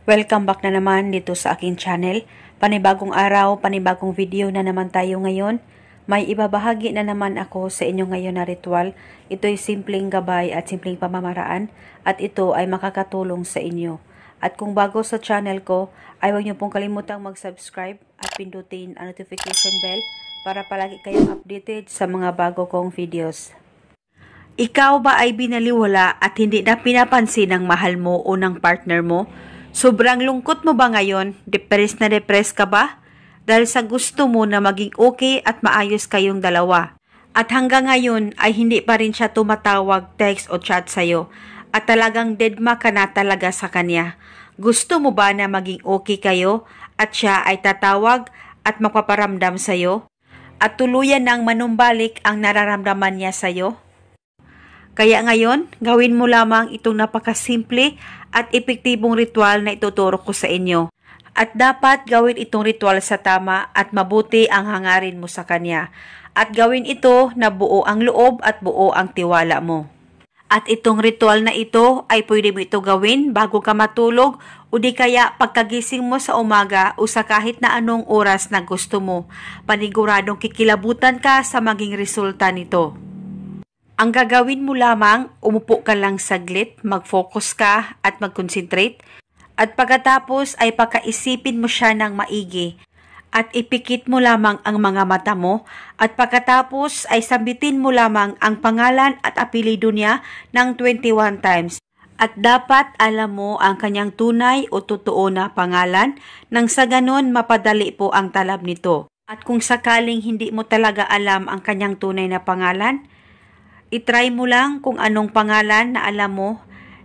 Welcome back na naman dito sa aking channel. Panibagong araw, panibagong video na naman tayo ngayon. May ibabahagi na naman ako sa inyo ngayon na ritual. Ito'y simpleng gabay at simpleng pamamaraan at ito ay makakatulong sa inyo. At kung bago sa channel ko, ay huwag niyo pong kalimutang mag-subscribe at pindutin ang notification bell para palagi kayong updated sa mga bago kong videos. Ikaw ba ay binaliwala at hindi na pinapansin ng mahal mo o ng partner mo? Sobrang lungkot mo ba ngayon? Depressed na depressed ka ba? Dahil sa gusto mo na maging okay at maayos kayong dalawa. At hanggang ngayon ay hindi pa rin siya tumatawag, text o chat sa'yo. At talagang deadma ka na talaga sa kanya. Gusto mo ba na maging okay kayo at siya ay tatawag at magpaparamdam sa'yo? At tuluyan nang manumbalik ang nararamdaman niya sa'yo? Kaya ngayon, gawin mo lamang itong napakasimple at epektibong ritual na ituturo ko sa inyo. At dapat gawin itong ritual sa tama at mabuti ang hangarin mo sa kanya. At gawin ito na buo ang loob at buo ang tiwala mo. At itong ritual na ito ay pwede mo ito gawin bago ka matulog o di kaya pagkagising mo sa umaga o sa kahit na anong oras na gusto mo. Paniguradong kikilabutan ka sa maging resulta nito. Ang gagawin mo lamang, umupo ka lang saglit, mag-focus ka at mag-concentrate. At pagkatapos ay pakaisipin mo siya ng maigi. At ipikit mo lamang ang mga mata mo. At pagkatapos ay sambitin mo lamang ang pangalan at apelido niya ng 21 times. At dapat alam mo ang kanyang tunay o totoo na pangalan nang sa ganon mapadali po ang talab nito. At kung sakaling hindi mo talaga alam ang kanyang tunay na pangalan, itry mo lang kung anong pangalan na alam mo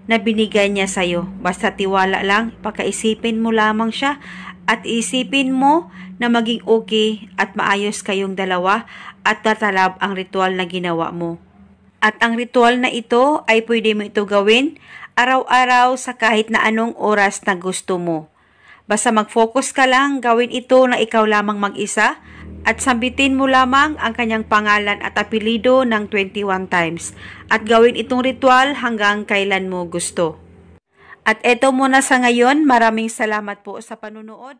na binigay niya sa'yo. Basta tiwala lang, pakaisipin mo lamang siya at isipin mo na maging okay at maayos kayong dalawa at tatalab ang ritual na ginawa mo. At ang ritual na ito ay pwede mo ito gawin araw-araw sa kahit na anong oras na gusto mo. Basta mag-focus ka lang, gawin ito na ikaw lamang mag-isa at sambitin mo lamang ang kanyang pangalan at apelido ng 21 times. At gawin itong ritual hanggang kailan mo gusto. At eto muna sa ngayon, maraming salamat po sa panunood.